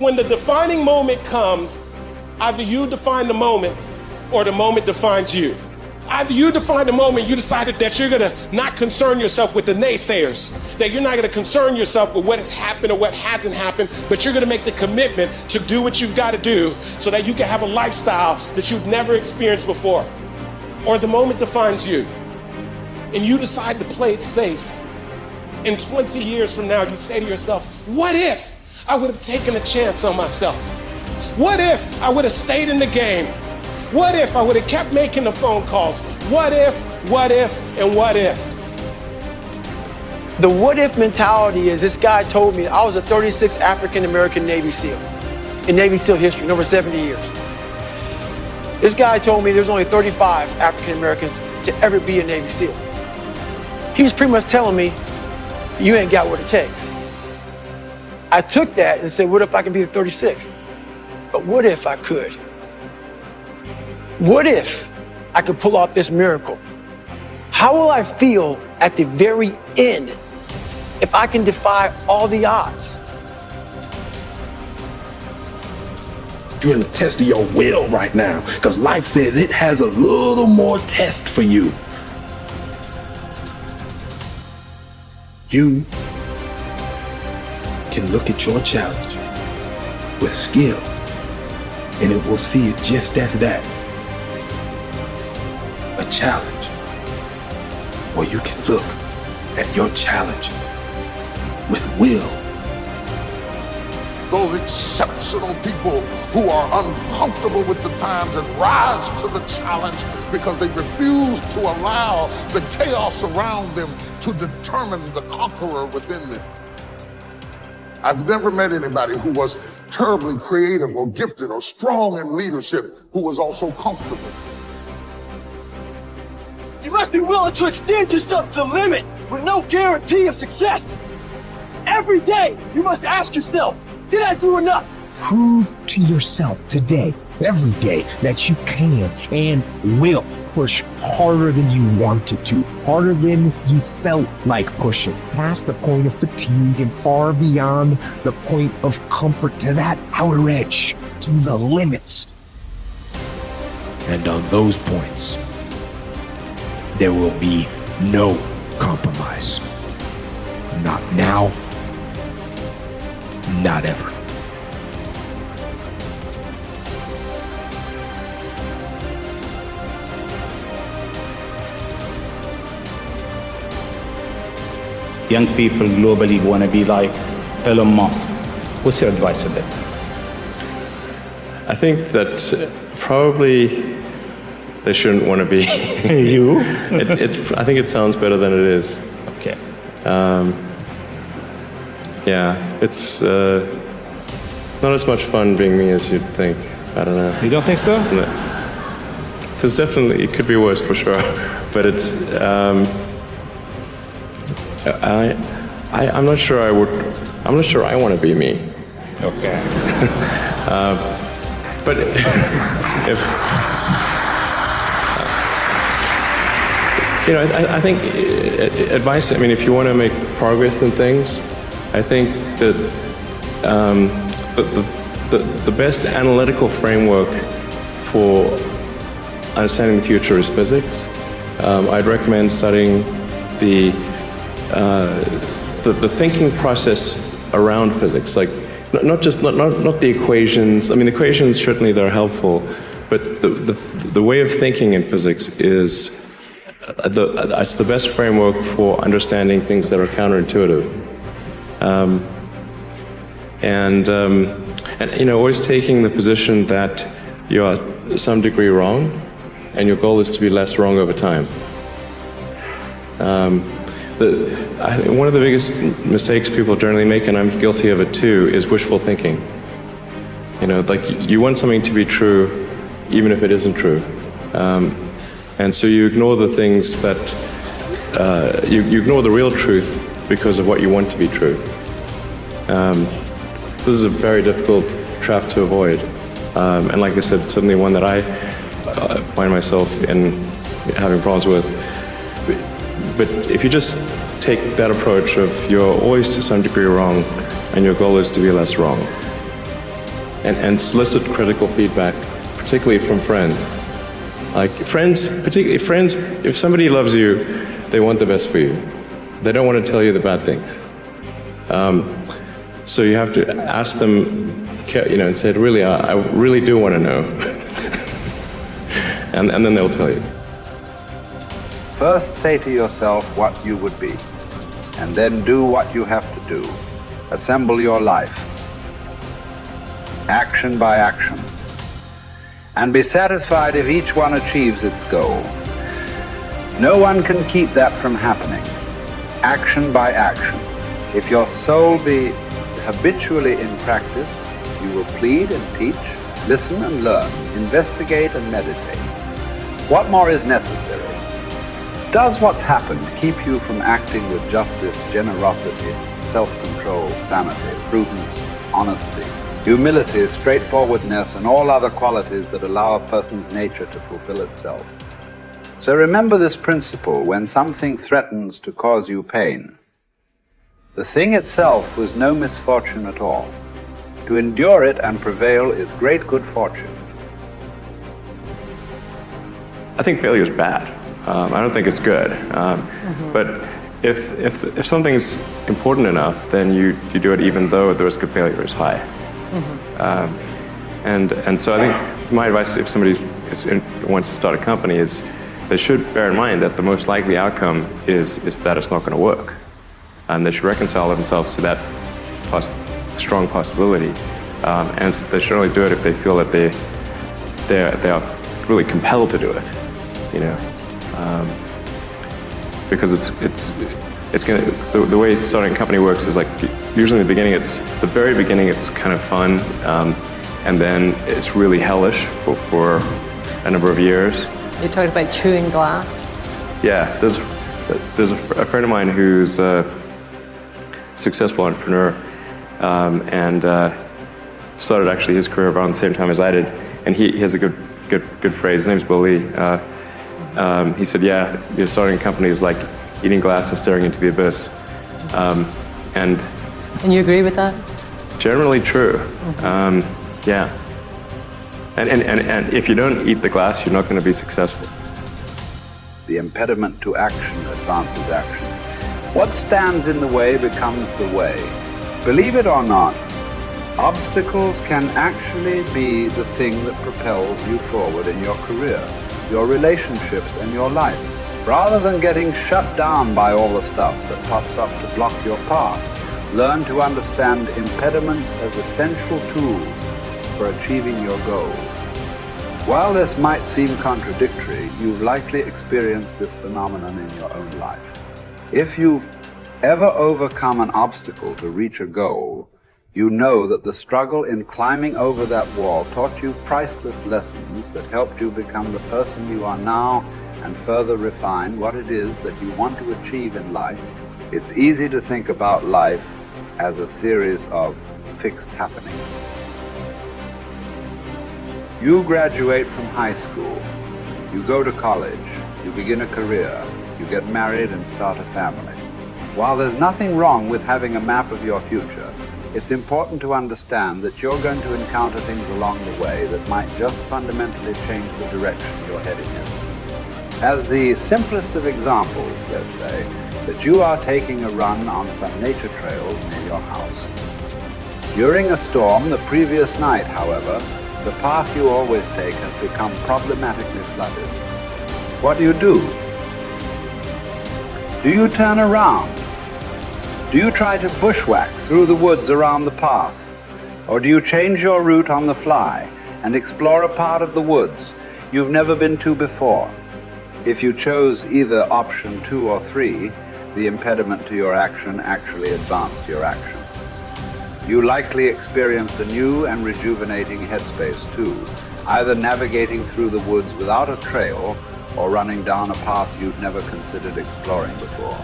when the defining moment comes, either you define the moment or the moment defines you. Either you define the moment, you decided that you're gonna not concern yourself with the naysayers, that you're not gonna concern yourself with what has happened or what hasn't happened, but you're gonna make the commitment to do what you've gotta do so that you can have a lifestyle that you've never experienced before. Or the moment defines you, and you decide to play it safe. And 20 years from now, you say to yourself, what if I would have taken a chance on myself? What if I would have stayed in the game? What if I would have kept making the phone calls? What if, and what if? The what if mentality is, this guy told me I was a 36th African-American Navy SEAL in Navy SEAL history, in over 70 years. This guy told me there's only 35 African-Americans to ever be a Navy SEAL. He was pretty much telling me, you ain't got what it takes. I took that and said, what if I can be the 36th? But what if I could? What if I could pull off this miracle? How will I feel at the very end if I can defy all the odds? You're in the test of your will right now, because life says it has a little more test for you. You can look at your challenge with skill, and it will see it just as that. A challenge. Or you can look at your challenge with will. Those exceptional people who are uncomfortable with the times and rise to the challenge because they refuse to allow the chaos around them to determine the conqueror within them. I've never met anybody who was terribly creative or gifted or strong in leadership who was also comfortable. You must be willing to extend yourself to the limit with no guarantee of success. Every day, you must ask yourself, did I do enough? Prove to yourself today, every day, that you can and will push harder than you wanted to, harder than you felt like pushing, past the point of fatigue and far beyond the point of comfort, to that outer edge, to the limits. And on those points, there will be no compromise. Not now, not ever. Young people globally want to be like Elon Musk. What's your advice on that? I think that probably they shouldn't want to be. You? I think it sounds better than it is. Okay. Yeah, it's not as much fun being me as you'd think. I don't know. You don't think so? No. There's definitely, it could be worse for sure, but it's, I'm not sure I'm not sure I want to be me. Okay. But if, you know, I think advice, I mean, if you want to make progress in things, I think that the best analytical framework for understanding the future is physics. I'd recommend studying the thinking process around physics, like not the equations. I mean, the equations certainly they're helpful, but the way of thinking in physics is it's the best framework for understanding things that are counterintuitive. And you know, always taking the position that you are to some degree wrong, and your goal is to be less wrong over time. I think one of the biggest mistakes people generally make, and I'm guilty of it too, is wishful thinking. You know, like you want something to be true, even if it isn't true. And so you ignore the things that, you ignore the real truth because of what you want to be true. This is a very difficult trap to avoid. And like I said, certainly one that I find myself in having problems with. But if you just take that approach of you're always to some degree wrong and your goal is to be less wrong, and solicit critical feedback, particularly from friends. Like friends, particularly friends, if somebody loves you, they want the best for you. They don't want to tell you the bad things. So you have to ask them, and say, really, I really do want to know. and then they'll tell you. First say to yourself what you would be, and then do what you have to do. Assemble your life, action by action, and be satisfied if each one achieves its goal. No one can keep that from happening. Action by action. If your soul be habitually in practice, you will plead and teach, listen and learn, investigate and meditate. What more is necessary? Does what's happened keep you from acting with justice, generosity, self-control, sanity, prudence, honesty, humility, straightforwardness, and all other qualities that allow a person's nature to fulfill itself? So remember this principle when something threatens to cause you pain. The thing itself was no misfortune at all. To endure it and prevail is great good fortune. I think failure is bad. I don't think it's good. But if something's important enough, then you do it even though the risk of failure is high. And so I think my advice if somebody wants to start a company is they should bear in mind that the most likely outcome is that it's not going to work. And they should reconcile themselves to that strong possibility. And they should only do it if they feel that they are really compelled to do it. Because it's going to, the way starting a company works is like usually in the very beginning it's kind of fun, and then it's really hellish for a number of years. You talked about chewing glass. Yeah, there's a friend of mine who's a successful entrepreneur, and started actually his career around the same time as I did, and he has a good phrase. His name's Bill Lee. He said, "Yeah, you're starting a company is like eating glass and staring into the abyss," and you agree with that? Generally true. Yeah. And if you don't eat the glass, you're not going to be successful. The impediment to action advances action. What stands in the way becomes the way. Believe it or not, obstacles can actually be the thing that propels you forward in your career, your relationships, and your life. Rather than getting shut down by all the stuff that pops up to block your path, learn to understand impediments as essential tools for achieving your goals. While this might seem contradictory, you've likely experienced this phenomenon in your own life. If you've ever overcome an obstacle to reach a goal, you know that the struggle in climbing over that wall taught you priceless lessons that helped you become the person you are now and further refine what it is that you want to achieve in life. It's easy to think about life as a series of fixed happenings. You graduate from high school, you go to college, you begin a career, you get married and start a family. While there's nothing wrong with having a map of your future, it's important to understand that you're going to encounter things along the way that might just fundamentally change the direction you're heading in. As the simplest of examples, let's say, that you are taking a run on some nature trails near your house. During a storm the previous night, however, the path you always take has become problematically flooded. What do? Do you turn around? Do you try to bushwhack through the woods around the path? Or do you change your route on the fly and explore a part of the woods you've never been to before? If you chose either option 2 or 3, the impediment to your action actually advanced your action. You likely experienced a new and rejuvenating headspace too, either navigating through the woods without a trail or running down a path you'd never considered exploring before.